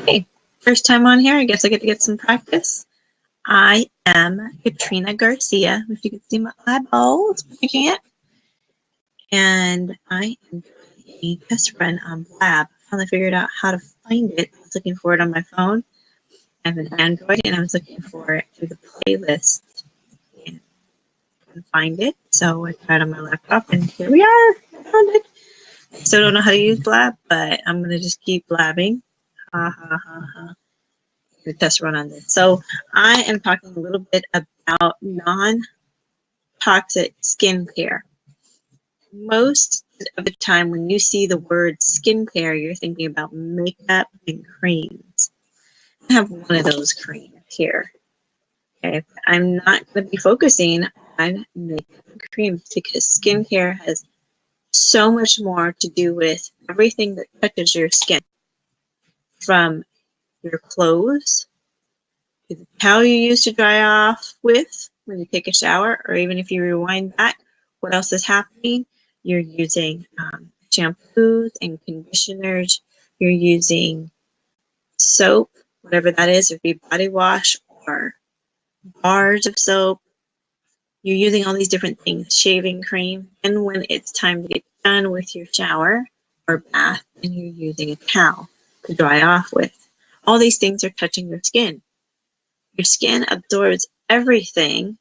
Okay, first time on here. I guess I get to get some practice. I am Katrina Garcia, if you can see my eyeballs, but you can't. And I am doing a test run on Blab. I finally figured out how to find it. I was looking for it on my phone. I have an Android, and I was looking for it through the playlist. And I couldn't find it, so I tried on my laptop, and here we are. I found it. I still don't know how to use Blab, but I'm going to just keep blabbing. Ha ha ha ha. The test run on this. So I am talking a little bit about non-toxic skincare. Most of the time when you see the word skincare, you're thinking about makeup and creams. I have one of those creams here. Okay, I'm not going to be focusing on makeup and creams because skincare has so much more to do with everything that touches your skin, from your clothes to the towel you use to dry off with when you take a shower, or even if you rewind back, what else is happening? You're using shampoos and conditioners. You're using soap, whatever that is, if it be body wash or bars of soap. You're using all these different things, shaving cream, and when it's time to get done with your shower or bath, and you're using a towel to dry off with. All these things are touching your skin. Your skin absorbs everything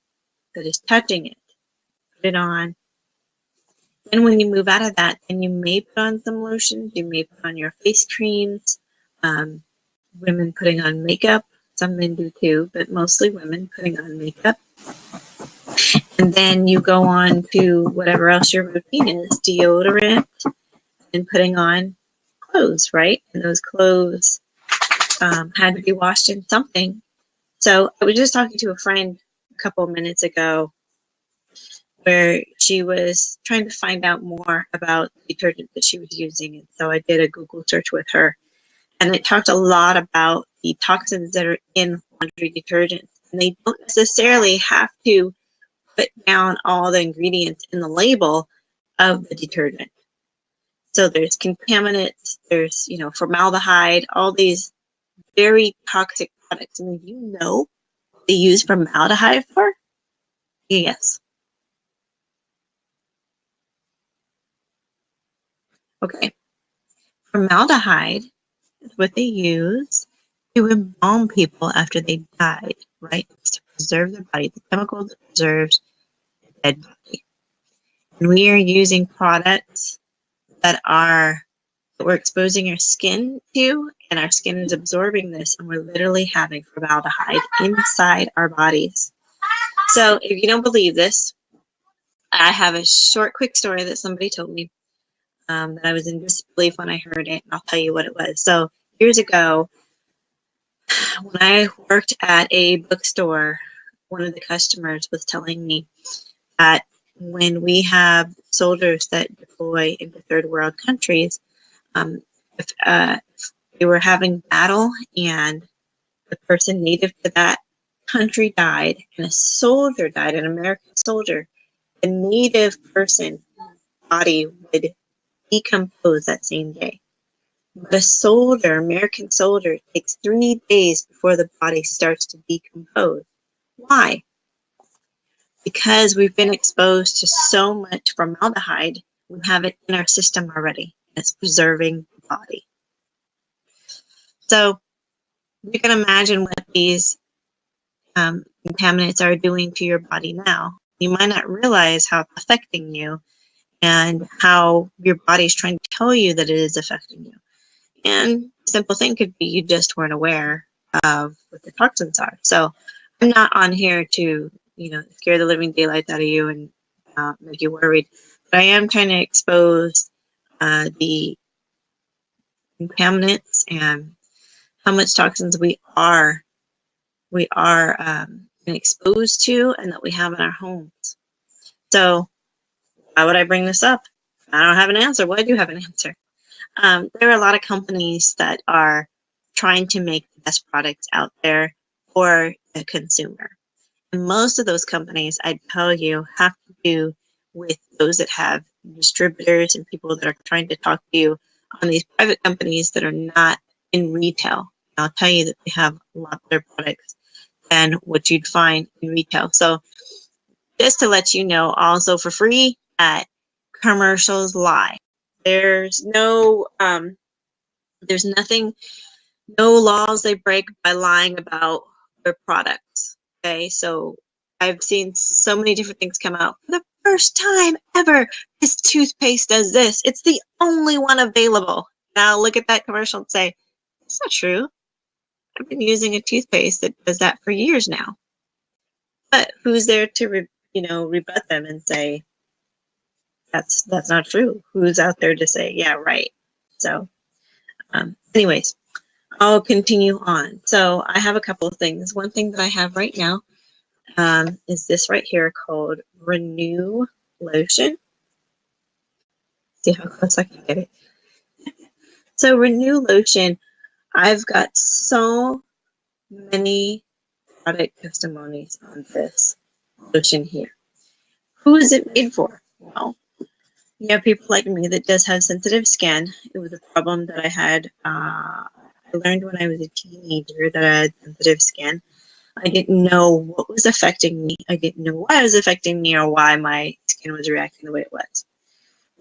that is touching it. Put it on. Then when you move out of that, then you may put on some lotions. You may put on your face creams. Women putting on makeup. Some men do too, but mostly women putting on makeup. And then you go on to whatever else your routine is, deodorant, and putting on clothes, right? And those clothes had to be washed in something. So I was just talking to a friend a couple of minutes ago where she was trying to find out more about the detergent that she was using. And so I did a Google search with her. And it talked a lot about the toxins that are in laundry detergents. And they don't necessarily have to put down all the ingredients in the label of the detergent. So there's contaminants, there's, formaldehyde, all these very toxic products. And you know what they use formaldehyde for? Yes. Okay. Formaldehyde is what they use to embalm people after they died, right? It's to preserve their body, the chemical that preserves the dead body. And we are using products that we're exposing our skin to, and our skin is absorbing this, and we're literally having formaldehyde inside our bodies. So if you don't believe this, I have a short, quick story that somebody told me that I was in disbelief when I heard it, and I'll tell you what it was. So years ago, when I worked at a bookstore, one of the customers was telling me that when we have soldiers that deploy into third world countries, if they were having battle and the person native to that country died and a soldier died, an American soldier, the native person's body would decompose that same day. But a soldier, American soldier, takes 3 days before the body starts to decompose. Why? Because we've been exposed to so much formaldehyde, we have it in our system already. It's preserving the body. So you can imagine what these contaminants are doing to your body now. You might not realize how it's affecting you and how your body is trying to tell you that it is affecting you. And a simple thing could be you just weren't aware of what the toxins are. So I'm not on here to, scare the living daylights out of you and make you worried. But I am trying to expose the contaminants and how much toxins we are exposed to and that we have in our homes. So why would I bring this up? I don't have an answer. Well, I do have an answer. There are a lot of companies that are trying to make the best products out there for the consumer. And most of those companies, I tell you, have to do with those that have distributors and people that are trying to talk to you on these private companies that are not in retail. I'll tell you that they have a lot better products than what you'd find in retail. So just to let you know, also for free, that commercials lie. There's nothing, no laws they break by lying about their products. Okay, so I've seen so many different things come out. For the first time ever, this toothpaste does this. It's the only one available. Now look at that commercial and say, it's not true. I've been using a toothpaste that does that for years now. But who's there to rebut them and say that's not true? Who's out there to say, yeah, right? So anyways, I'll continue on. So I have a couple of things. One thing that I have right now is this right here called Renew Lotion. See how close I can get it. So Renew Lotion, I've got so many product testimonies on this lotion here. Who is it made for? Well, you have people like me that does have sensitive skin. It was a problem that I had. I learned when I was a teenager that I had sensitive skin. I didn't know what was affecting me. I didn't know why it was affecting me or why my skin was reacting the way it was.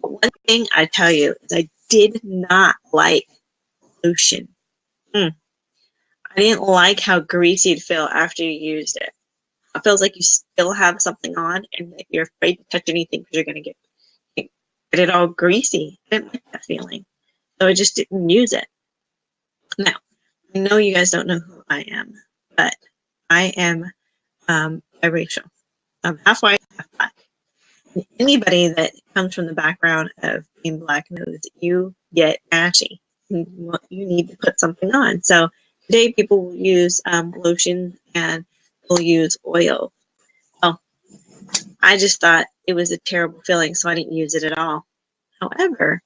But one thing I tell you is I did not like lotion. I didn't like how greasy it felt after you used it. It feels like you still have something on and that you're afraid to touch anything because you're going to get it all greasy. I didn't like that feeling. So I just didn't use it. Now, I know you guys don't know who I am, but I am biracial. I'm half white, half black. And anybody that comes from the background of being black knows that you get ashy. You need to put something on. So today people will use lotion and will use oil. Well, I just thought it was a terrible feeling, so I didn't use it at all. However,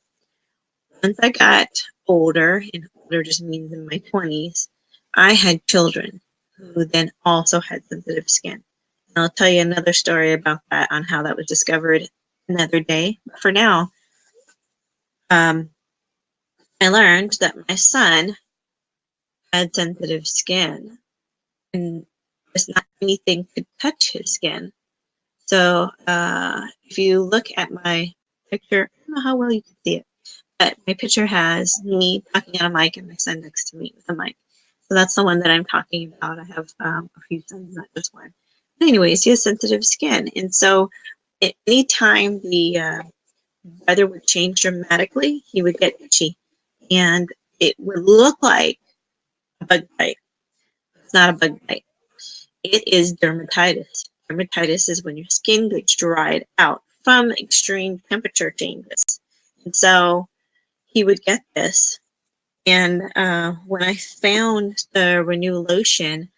once I got older, and older just means in my 20s, I had children who then also had sensitive skin. And I'll tell you another story about that on how that was discovered another day. But for now, I learned that my son had sensitive skin, and there's not anything could touch his skin. So if you look at my picture, I don't know how well you can see it, but my picture has me talking on a mic and my son next to me with a mic. So that's the one that I'm talking about. I have a few sons, not just one. But anyways, he has sensitive skin. And so at any time the weather would change dramatically, he would get itchy. And it would look like a bug bite. It's not a bug bite. It is dermatitis. Dermatitis is when your skin gets dried out from extreme temperature changes. And so he would get this. And when I found the Renew Lotion,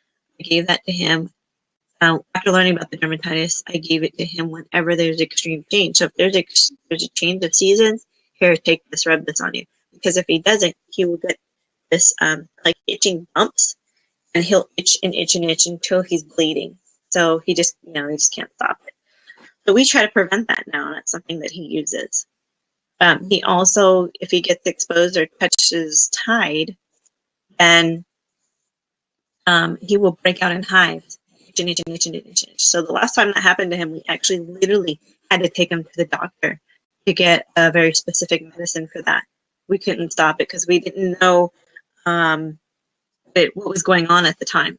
I gave that to him. After learning about the dermatitis, I gave it to him whenever there's extreme change. So if there's a change of seasons, here, take this, rub this on you. Because if he doesn't, he will get this like itching bumps, and he'll itch and itch and itch until he's bleeding. So he just can't stop it. So we try to prevent that now. That's something that he uses. He also, if he gets exposed or touches Tide, then he will break out in hives, itch and itch and itch and itch and itch. So the last time that happened to him, we actually literally had to take him to the doctor to get a very specific medicine for that. We couldn't stop it because we didn't know what was going on at the time.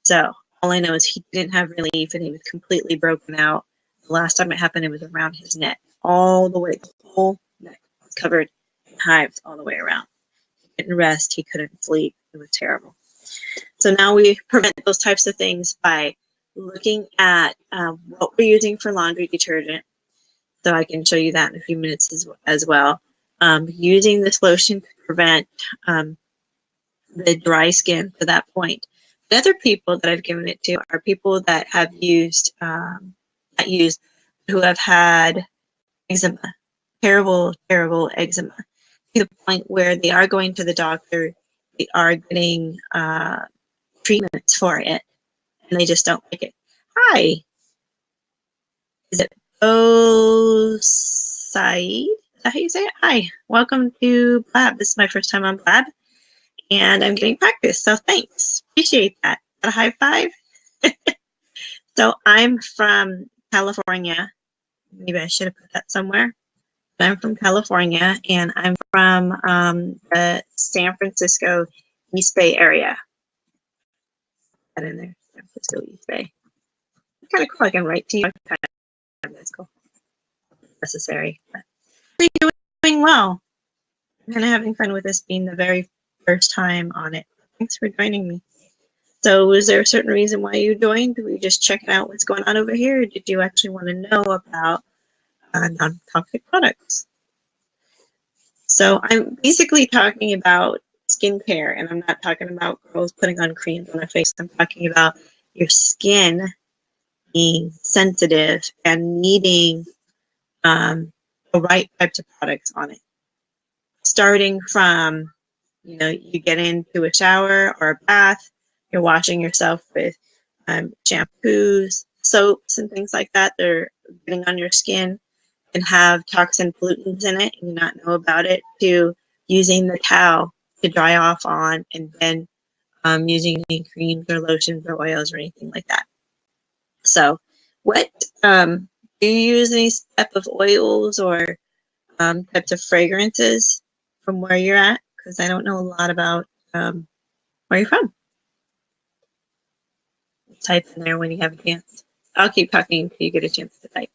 So all I know is he didn't have relief and he was completely broken out. The last time it happened, it was around his neck, all the way, the whole neck was covered in hives all the way around. He couldn't rest, he couldn't sleep. It was terrible. So now we prevent those types of things by looking at what we're using for laundry detergent. So I can show you that in a few minutes as well. Using this lotion to prevent the dry skin to that point. The other people that I've given it to are people that have used, who have had eczema, terrible, terrible eczema, to the point where they are going to the doctor, they are getting treatments for it, and they just don't like it. Hi, is it Bo Said? Is that how you say it? Hi, welcome to Blab. This is my first time on Blab. and I'm getting practice. So thanks. Appreciate that. A high five. So I'm from California. Maybe I should have put that somewhere. But I'm from California, and I'm from the San Francisco East Bay area. Put in there, San Francisco East Bay. Kind of cool. I can write to you. That's cool. Necessary. But we're doing well. I'm kind of having fun with this being the very first time on it. Thanks for joining me. So was there a certain reason why you joined? Were you just checking out what's going on over here? Or did you actually want to know about non-toxic products? So I'm basically talking about skincare, and I'm not talking about girls putting on creams on their face. I'm talking about your skin being sensitive and needing the right types of products on it. Starting from, you get into a shower or a bath, you're washing yourself with shampoos, soaps, and things like that. They're getting on your skin and have toxin pollutants in it and you not know about it, to using the towel to dry off on, and then using any creams or lotions or oils or anything like that. So what do you use any type of oils or types of fragrances from where you're at? Because I don't know a lot about where you're from. Type in there when you have a chance. I'll keep talking until you get a chance to type.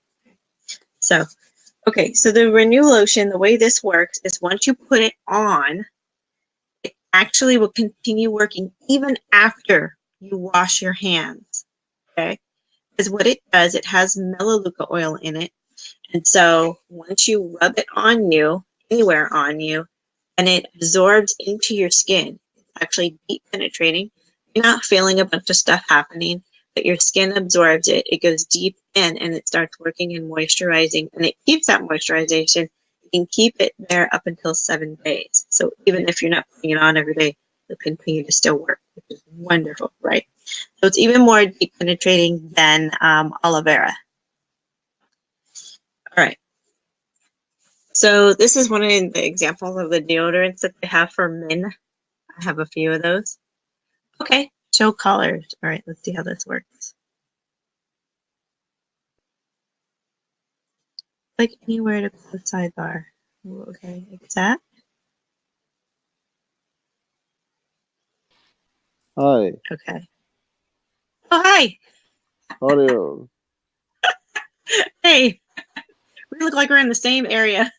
So, okay, so the Renew Lotion, the way this works is once you put it on, it actually will continue working even after you wash your hands, okay? Because what it does, it has melaleuca oil in it. And so once you rub it on you, anywhere on you, and it absorbs into your skin, it's actually deep penetrating. You're not feeling a bunch of stuff happening, but your skin absorbs it. It goes deep in and it starts working and moisturizing, and it keeps that moisturization. You can keep it there up until 7 days. So even if you're not putting it on every day, it'll continue to still work, which is wonderful, right? So it's even more deep penetrating than aloe vera. All right. So this is one of the examples of the deodorants that they have for men. I have a few of those. Okay, show colors. All right, let's see how this works. Click anywhere to close sidebar. Okay, accept. Hi, Okay. Oh, hi. how are you? Hey, we look like we're in the same area.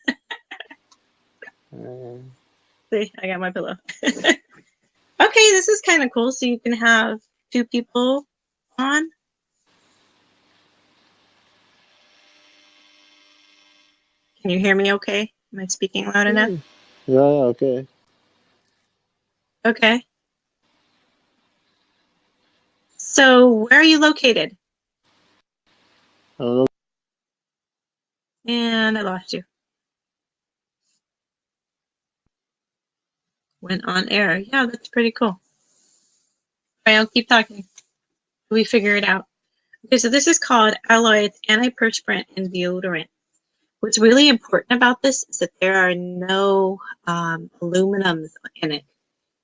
See, I got my pillow. Okay, this is kind of cool. So you can have two people on. Can you hear me okay? Am I speaking loud enough? Yeah, okay. Okay. So where are you located? Hello. And I lost you. Went on air. Yeah, that's pretty cool. All right, I'll keep talking. We figure it out. Okay, so this is called Alloy. It's antiperspirant and deodorant. What's really important about this is that there are no aluminums in it.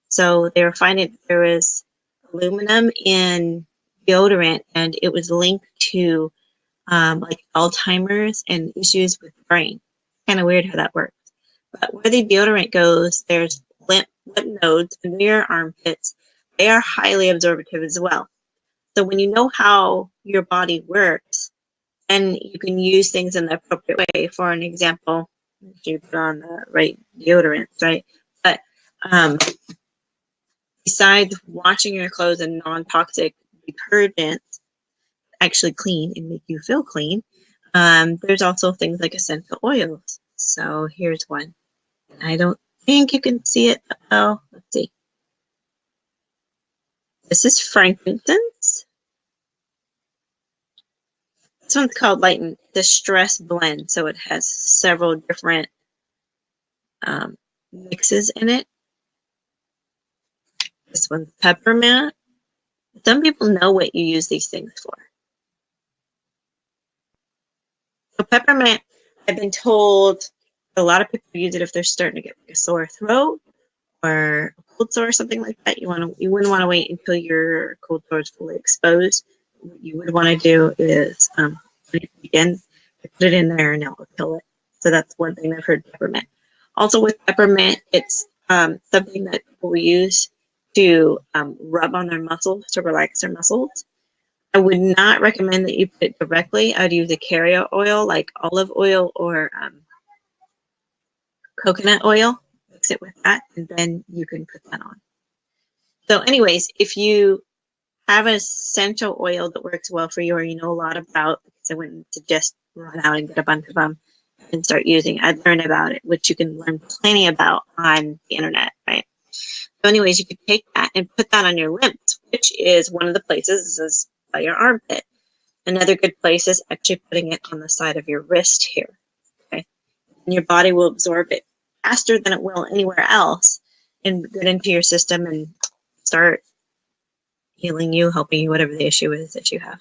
So they were finding there was aluminum in deodorant, and it was linked to like Alzheimer's and issues with the brain. Kind of weird how that works. But where the deodorant goes, there's lymph nodes near your armpits. They are highly absorptive as well. So when you know how your body works, and you can use things in the appropriate way. For an example, you put on the right deodorants, right? But besides washing your clothes and non-toxic detergents actually clean and make you feel clean, there's also things like essential oils. So here's one. I don't think you can see it. Oh, let's see. This is frankincense. This one's called Lighten Distress Blend. So it has several different mixes in it. This one's peppermint. Some people know what you use these things for. So peppermint, I've been told a lot of people use it if they're starting to get like a sore throat, or a cold sore or something like that, you wouldn't want to wait until your cold sore is fully exposed. What you would want to do is when it begins, put it in there and it will kill it. So that's one thing I've heard peppermint. Also with peppermint, it's something that people use to rub on their muscles to relax their muscles. I would not recommend that you put it directly. I'd use a carrier oil like olive oil or coconut oil. Mix it with that, and then you can put that on. So anyways, if you have an essential oil that works well for you or you know a lot about, because I wouldn't suggest run out and get a bunch of them and start using. I'd learn about it, which you can learn plenty about on the internet, right? So anyways, you could take that and put that on your limbs, which is one of the places is by your armpit. Another good place is actually putting it on the side of your wrist here, okay? And your body will absorb it faster than it will anywhere else and get into your system and start healing you, helping you, whatever the issue is that you have.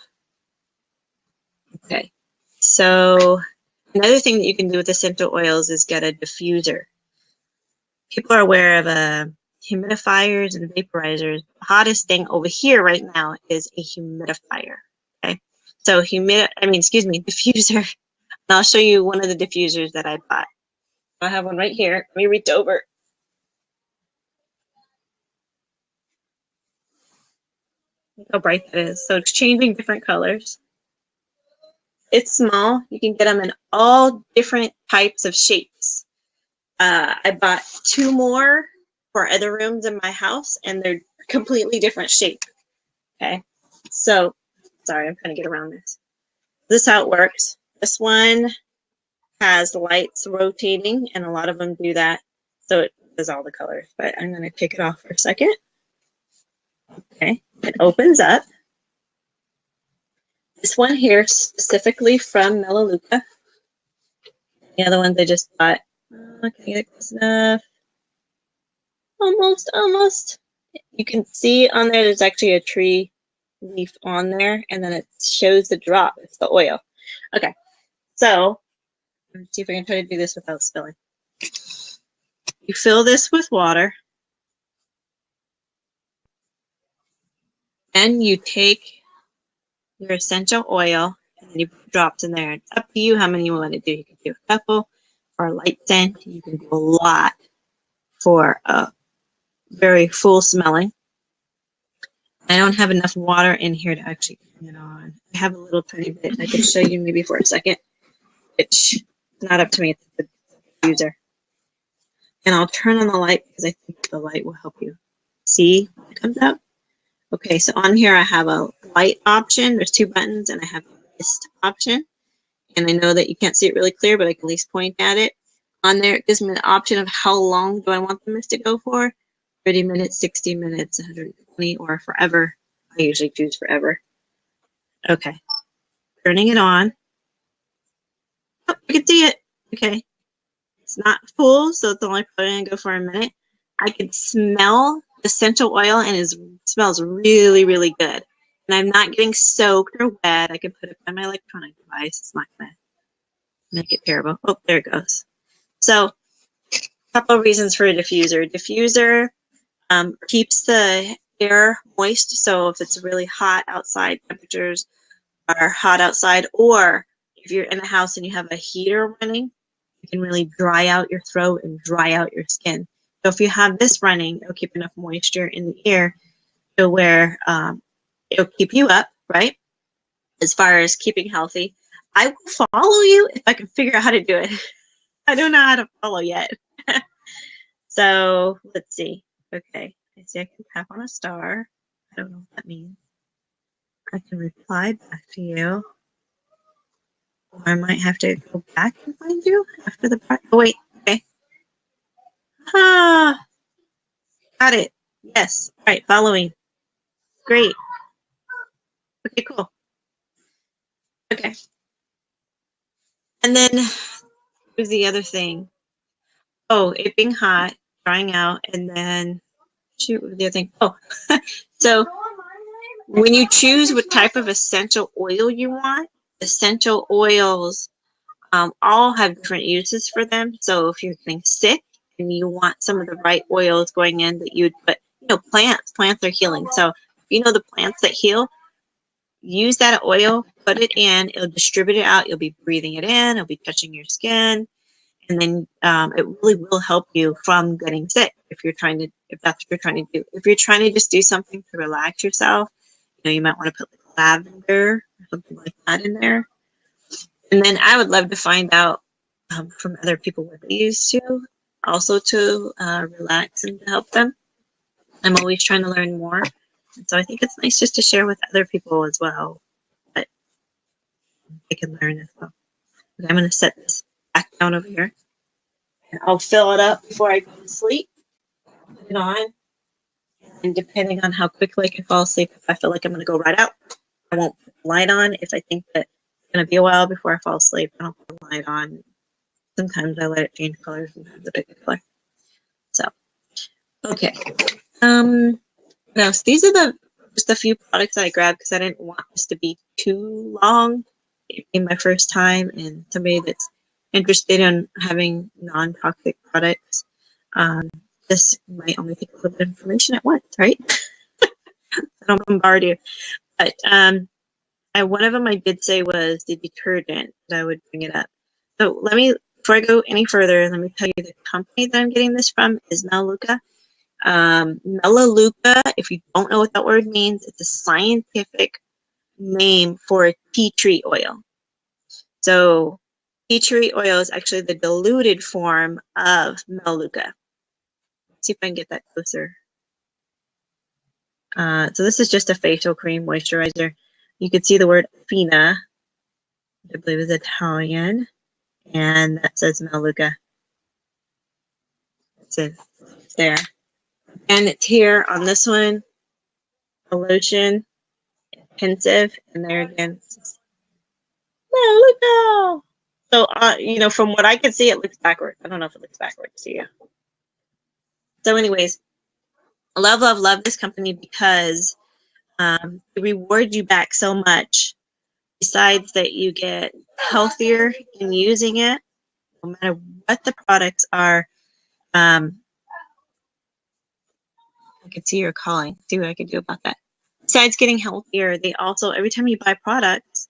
Okay, so another thing that you can do with essential oils is get a diffuser. People are aware of humidifiers and vaporizers. The hottest thing over here right now is a humidifier. Okay, so diffuser. And I'll show you one of the diffusers that I bought. I have one right here. Let me reach over. Look how bright that is. So it's changing different colors. It's small. You can get them in all different types of shapes. I bought 2 more for other rooms in my house, and they're completely different shape. Okay, so sorry, I'm trying to get around this. This is how it works. This one has lights rotating, and a lot of them do that, so it does all the colors. But I'm going to take it off for a second. Okay, it opens up. This one here specifically from Melaleuca. The other ones I just bought. Can I get it close enough? Almost. You can see on there, there's actually a tree leaf on there, and then it shows the drop. It's the oil. Okay, so let's see if I can try to do this without spilling. You fill this with water, and you take your essential oil, and then you put drops in there. It's up to you how many you want to do. You can do a couple for a light scent. You can do a lot for a very full smelling. I don't have enough water in here to actually turn it on. I have a little tiny bit I can show you maybe for a second, which is not up to me. It's the diffuser. And I'll turn on the light because I think the light will help you see what comes out. Okay, so on here I have a light option. There's 2 buttons, and I have a mist option. And I know that you can't see it really clear, but I can at least point at it. On there, it gives me an option of how long do I want the mist to go for. 30 minutes, 60 minutes, 120, or forever. I usually choose forever. Okay, turning it on. Oh, you can see it. Okay, it's not full, so it's only probably going to go for a minute. I can smell essential oil, and it smells really, really good. And I'm not getting soaked or wet. I can put it on my electronic device. It's not going to make it terrible. Oh, there it goes. So, a couple of reasons for a diffuser. Diffuser keeps the air moist, so if it's really hot outside, temperatures are hot outside, or if you're in a house and you have a heater running, it can really dry out your throat and dry out your skin. So if you have this running, it'll keep enough moisture in the air to where it'll keep you up, right? As far as keeping healthy. I will follow you if I can figure out how to do it. I don't know how to follow yet. So let's see. Okay, I see I can tap on a star. I don't know what that means. I can reply back to you. Or I might have to go back and find you after the part. Oh, wait. Okay. Ah, got it. Yes. All right, following. Great. Okay, cool. Okay. And then here's the other thing. Oh, it being hot, drying out, and then shoot, what was the other thing? Oh, so when you choose what type of essential oil you want, essential oils all have different uses for them. So if you're getting sick and you want some of the right oils going in that you would put, you know, plants are healing. So if you know the plants that heal, use that oil, put it in, it'll distribute it out. You'll be breathing it in, it'll be touching your skin. And then it really will help you from getting sick if that's what you're trying to do. If you're trying to just do something to relax yourself, you know, you might want to put like lavender or something like that in there. And then I would love to find out from other people what they use to, also to relax and to help them. I'm always trying to learn more. And so I think it's nice just to share with other people as well, but they can learn as well. Okay, I'm going to set this back down over here. And I'll fill it up before I go to sleep. Put it on. And depending on how quickly I can fall asleep, if I feel like I'm going to go right out, I won't put the light on. If I think that it's going to be a while before I fall asleep, I don't put the light on. Sometimes I let it change colors, sometimes a big color. So, okay. Now, so these are just a few products I grabbed because I didn't want this to be too long. It being my first time, and somebody that's interested in having non-toxic products, this might only take a little bit of information at once, right? I don't bombard you. But one of them I did say was the detergent, that I would bring it up. So before I go any further, let me tell you the company that I'm getting this from is Melaleuca. Melaleuca, if you don't know what that word means, it's a scientific name for tea tree oil. So tea tree oil is actually the diluted form of Melaleuca. Let's see if I can get that closer. So this is just a facial cream moisturizer. You can see the word Fina, I believe is Italian, and that says Melaleuca. It's there. And it's here on this one, a lotion, pensive, and there again, Melaleuca. So, you know, from what I can see, it looks backwards. I don't know if it looks backwards to you. So anyways, love, love, love this company because they reward you back so much. Besides that, you get healthier in using it, no matter what the products are. I can see you're calling. See what I can do about that. Besides getting healthier, they also, every time you buy products,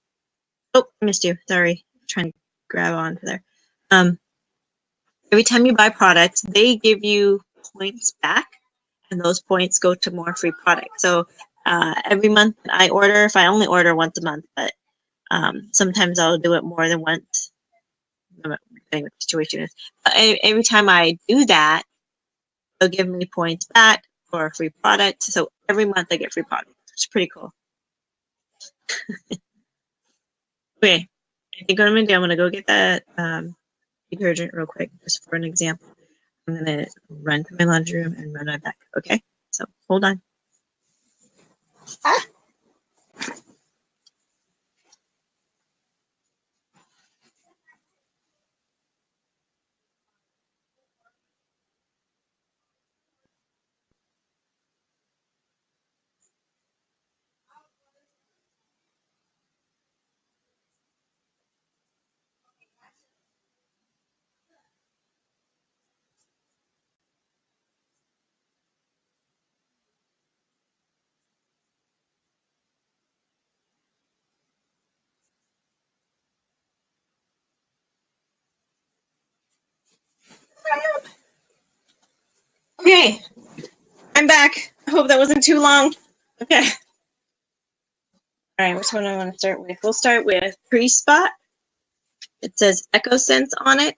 oh, I missed you. Sorry, I'm trying to grab onto there. Every time you buy products, they give you points back, and those points go to more free products. So every month I order, if I only order once a month, but sometimes I'll do it more than once, depending what the situation is. But every time I do that, they'll give me points back for a free product. So every month I get free products, which is pretty cool. Okay, I think what I'm going to do, I'm going to go get that detergent real quick, just for an example. I'm going to run to my laundry room and run right back. Okay, so hold on. Okay, I'm back. I hope that wasn't too long. Okay. All right, which one do I want to start with? We'll start with Pre-Spot. It says EcoSense on it.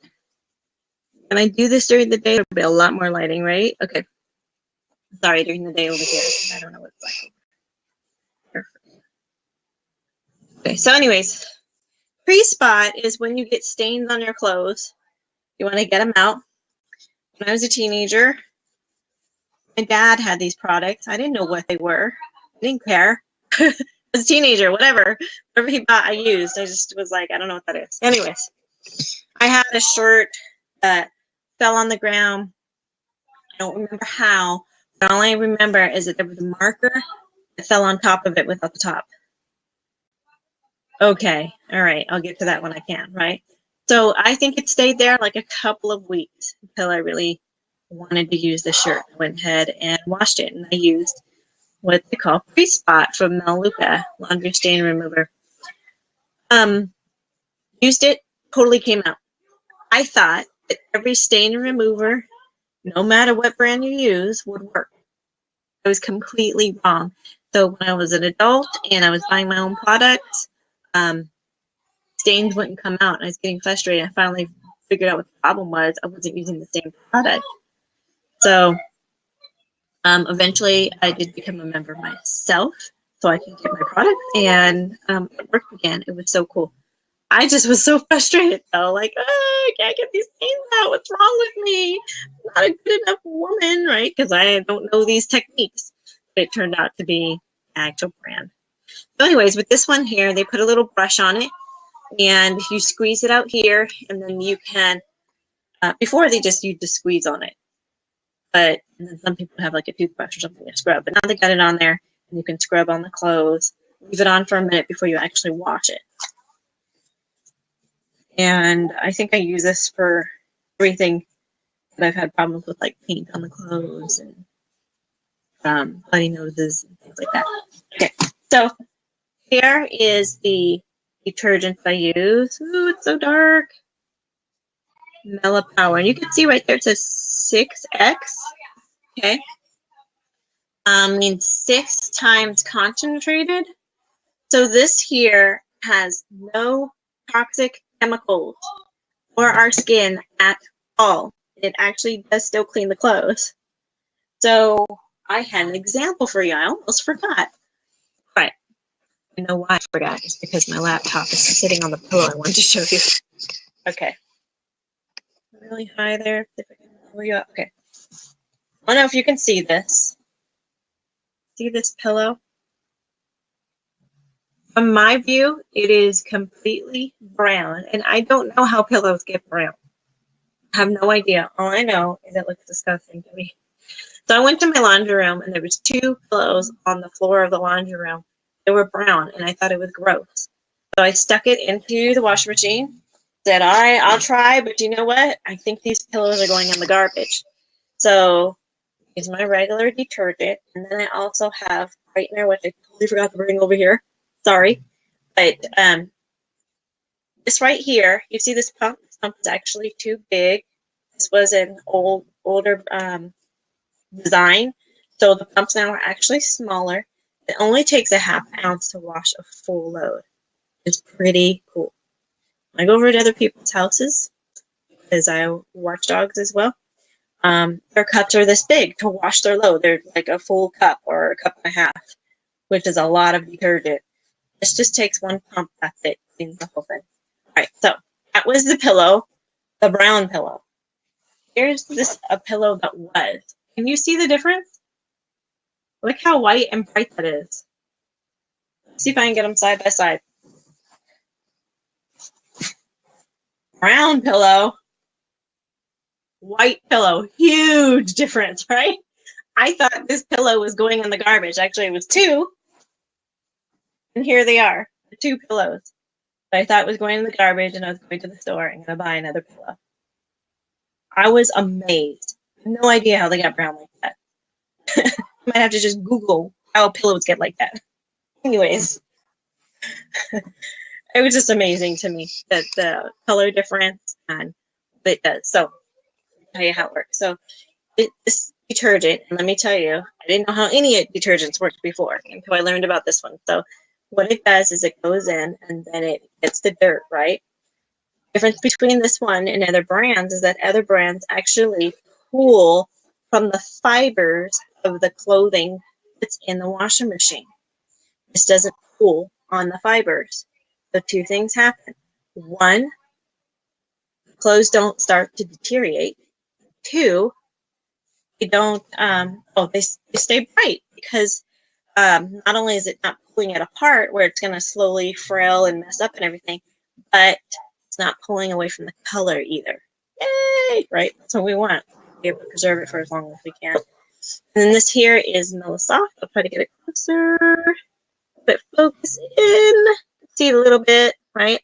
Can I do this during the day? There'll be a lot more lighting, right? Okay. Sorry, during the day over here. I don't know what it's like. Perfect. Okay, so anyways, Pre-Spot is when you get stains on your clothes. You want to get them out. When I was a teenager, my dad had these products. I didn't know what they were. I didn't care. As a teenager, whatever he bought, I used. I just was like, I don't know what that is. Anyways, I had a shirt that fell on the ground. I don't remember how, but all I remember is that there was a marker that fell on top of it without the top. Okay, all right, I'll get to that when I can, right? So I think it stayed there like a couple of weeks until I really wanted to use the shirt. I went ahead and washed it, and I used what they call Pre-Spot from Melaleuca laundry stain remover. Used it, totally came out. I thought that every stain remover, no matter what brand you use, would work. I was completely wrong. So when I was an adult and I was buying my own products, stains wouldn't come out. And I was getting frustrated. I finally figured out what the problem was. I wasn't using the same product. So eventually I did become a member myself so I could get my product, and it worked again. It was so cool. I just was so frustrated though, like, I can't get these stains out. What's wrong with me? I'm not a good enough woman, right? Because I don't know these techniques. But it turned out to be an actual brand. So anyways, with this one here, they put a little brush on it, and you squeeze it out here, and then you can, before they just used the squeeze on it. But then some people have like a toothbrush or something to scrub. But now they got it on there, and you can scrub on the clothes. Leave it on for a minute before you actually wash it. And I think I use this for everything that I've had problems with, like paint on the clothes and bloody noses and things like that. Okay, so here is the detergent I use. Ooh, it's so dark. Mela Power. And you can see right there it says 6X. Okay. Means 6 times concentrated. So this here has no toxic chemicals for our skin at all. It actually does still clean the clothes. So I had an example for you. I almost forgot. But I know why I forgot. It's because my laptop is sitting on the pillow. I wanted to show you. Okay. Really high there. If I can pull you up. Okay. I don't know if you can see this. See this pillow? From my view, it is completely brown, and I don't know how pillows get brown. I have no idea. All I know is it looks disgusting to me. So I went to my laundry room, and there was 2 pillows on the floor of the laundry room. They were brown, and I thought it was gross. So I stuck it into the washing machine, said, all right, I'll try, but you know what? I think these pillows are going in the garbage. So I use my regular detergent, and then I also have whitener, which I totally forgot to bring over here. Sorry, but this right here, you see this pump? This pump is actually too big. This was an older design, so the pumps now are actually smaller. It only takes a ½ ounce to wash a full load. It's pretty cool. I go over to other people's houses because I watch dogs as well. Their cups are this big to wash their load. They're like a full cup or a cup and a half, which is a lot of detergent. This just takes 1 pump. That's it. Cleans the whole thing. All right, so that was the pillow, the brown pillow. Here's a pillow that was. Can you see the difference? Look how white and bright that is. Let's see if I can get them side by side. Brown pillow, white pillow. Huge difference, right? I thought this pillow was going in the garbage. Actually, it was 2. And here they are, the 2 pillows. But I thought it was going in the garbage, and I was going to the store and going to buy another pillow. I was amazed. I have no idea how they got brown like that. I might have to just Google how pillows get like that. Anyways, it was just amazing to me that the color difference and what it does. So, I'll tell you how it works. So, this detergent, and let me tell you, I didn't know how any detergents worked before until I learned about this one. So, what it does is it goes in and then it gets the dirt, right? The difference between this one and other brands is that other brands actually pull from the fibers of the clothing that's in the washing machine. This doesn't pull on the fibers. So 2 things happen. 1, clothes don't start to deteriorate. 2, they don't, they stay bright because not only is it not pulling it apart where it's going to slowly frail and mess up and everything, but it's not pulling away from the color either. Yay! Right? That's what we want. Be able to preserve it for as long as we can. And then this here is Melosoft. I'll try to get it closer. But focus in. See a little bit, right?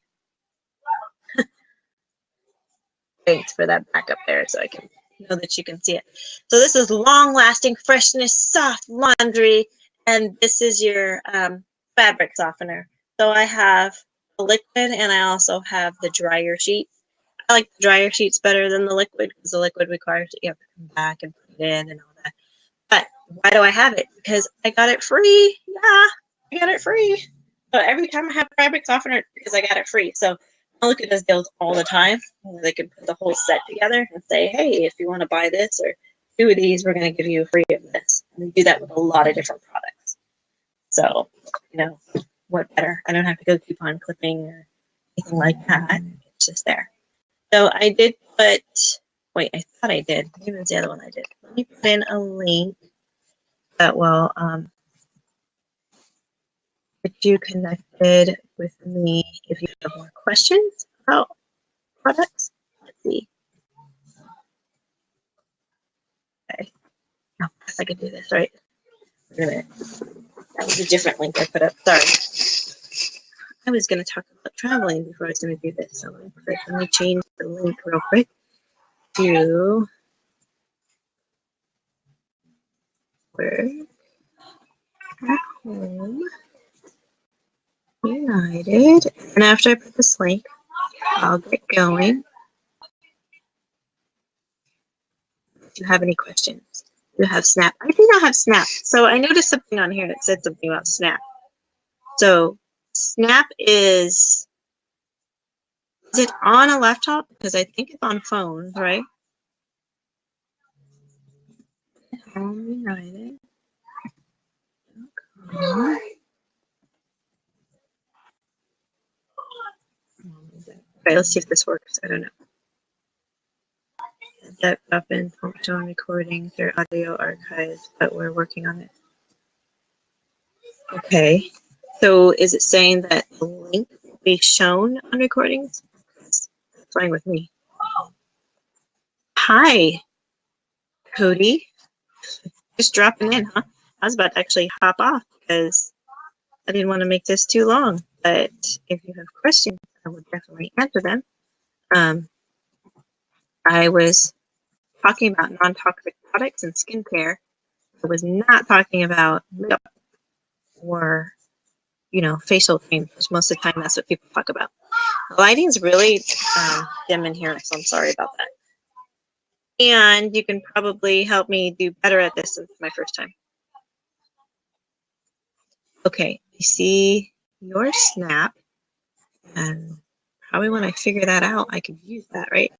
Thanks for that back up there so I can know that you can see it. So this is long-lasting freshness, soft laundry, and this is your fabric softener. So I have the liquid, and I also have the dryer sheet. I like the dryer sheets better than the liquid because the liquid requires that you have to come back and put it in and all that. But why do I have it? Because I got it free. Yeah, I got it free. So every time I have fabric softener, it's because I got it free. So I look at those deals all the time. They can put the whole set together and say, hey, if you want to buy this or 2 of these, we're going to give you free of this. And they do that with a lot of different products. So, what better? I don't have to go coupon clipping or anything like that. It's just there. So I did put, wait, I thought I did. Maybe it was the other one I did. Let me put in a link that will get you connected with me if you have more questions about products. Let's see. Okay. Oh, I guess I could do this, right? Wait a minute. That was a different link I put up. Sorry. I was going to talk about traveling before I was going to do this. So let me change the link real quick to work at home United. And after I put this link, I'll get going. Do you have any questions? Do you have Snap? I think I have Snap. So I noticed something on here that said something about Snap. So Snap is it on a laptop? Because I think it's on phones, right? Home United. Okay, let's see if this works. I don't know. That up in functional recordings or audio archives, but we're working on it. Okay. So is it saying that the link will be shown on recordings? That's fine with me. Hi, Cody. Just dropping in, huh? I was about to actually hop off because I didn't want to make this too long. But if you have questions, I will definitely answer them. I was talking about non-toxic products and skincare. I was not talking about makeup or, facial cream, which most of the time that's what people talk about. The lighting's really dim in here, so I'm sorry about that. And you can probably help me do better at this since it's my first time. Okay, you see your Snap, and probably when I figure that out, I could use that, right?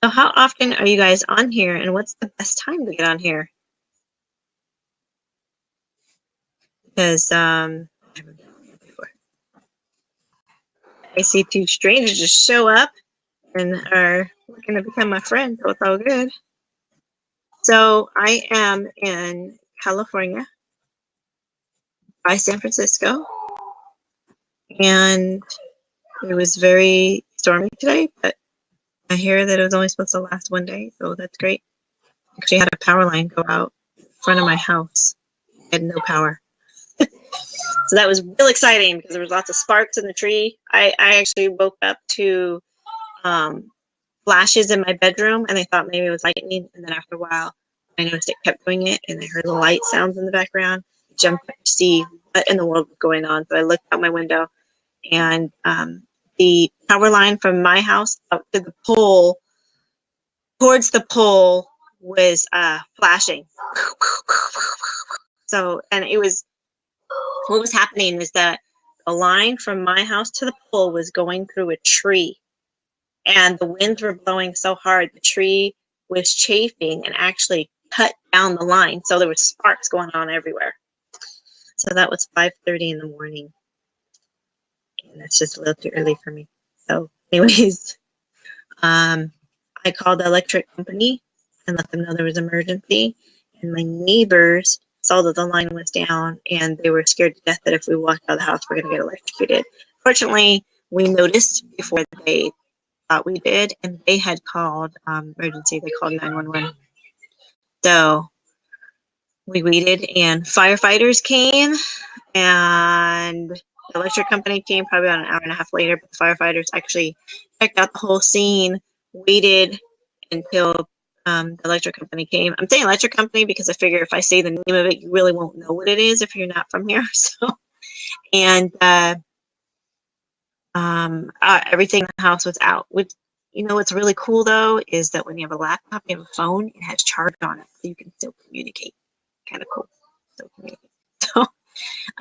So how often are you guys on here, and what's the best time to get on here? Because I haven't been on here before. I see 2 strangers just show up and are looking to become my friend, so it's all good. So I am in California by San Francisco, and it was very stormy today, but I hear that it was only supposed to last 1 day, so that's great. Actually had a power line go out in front of my house. I had no power. So that was real exciting because there was lots of sparks in the tree. I actually woke up to flashes in my bedroom, and I thought maybe it was lightning, and then after a while I noticed it kept doing it, and I heard the light sounds in the background. I jumped up to see what in the world was going on, so I looked out my window, and the power line from my house up to the pole, towards the pole, was flashing. So, and it was, what was happening was that the line from my house to the pole was going through a tree, and the winds were blowing so hard, the tree was chafing and actually cut down the line. So there was sparks going on everywhere. So that was 5:30 in the morning. And that's just a little too early for me. So anyways, I called the electric company and let them know there was an emergency. And my neighbors saw that the line was down, and they were scared to death that if we walked out of the house, we're going to get electrocuted. Fortunately, we noticed before they thought we did, and they had called emergency. They called 911. So we waited, and firefighters came, and the electric company came probably about an hour and a half later. But the firefighters actually checked out the whole scene waited until the electric company came. I'm saying electric company because I figure if I say the name of it, you really won't know what it is if you're not from here. So, and everything in the house was out. Which, what's really cool though is that when you have a laptop, you have a phone, it has charge on it, so you can still communicate. Kind of cool. Still communicate. So,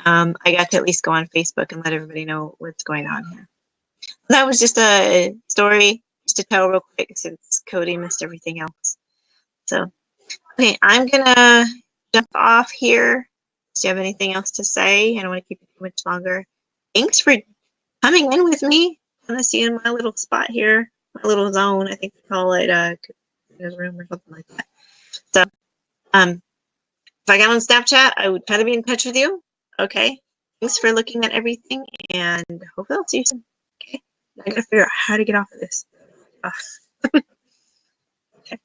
I got to at least go on Facebook and let everybody know what's going on here. That was just a story just to tell real quick since Cody missed everything else. So, okay, I'm gonna jump off here. Do you have anything else to say? I don't want to keep it too much longer. Thanks for coming in with me. I'm gonna see in my little spot here, my little zone. I think they call it Katrina's room or something like that. So, if I got on Snapchat, I would try to be in touch with you. Okay. Thanks for looking at everything, and hopefully I'll see you soon. Okay. I gotta figure out how to get off of this. Okay.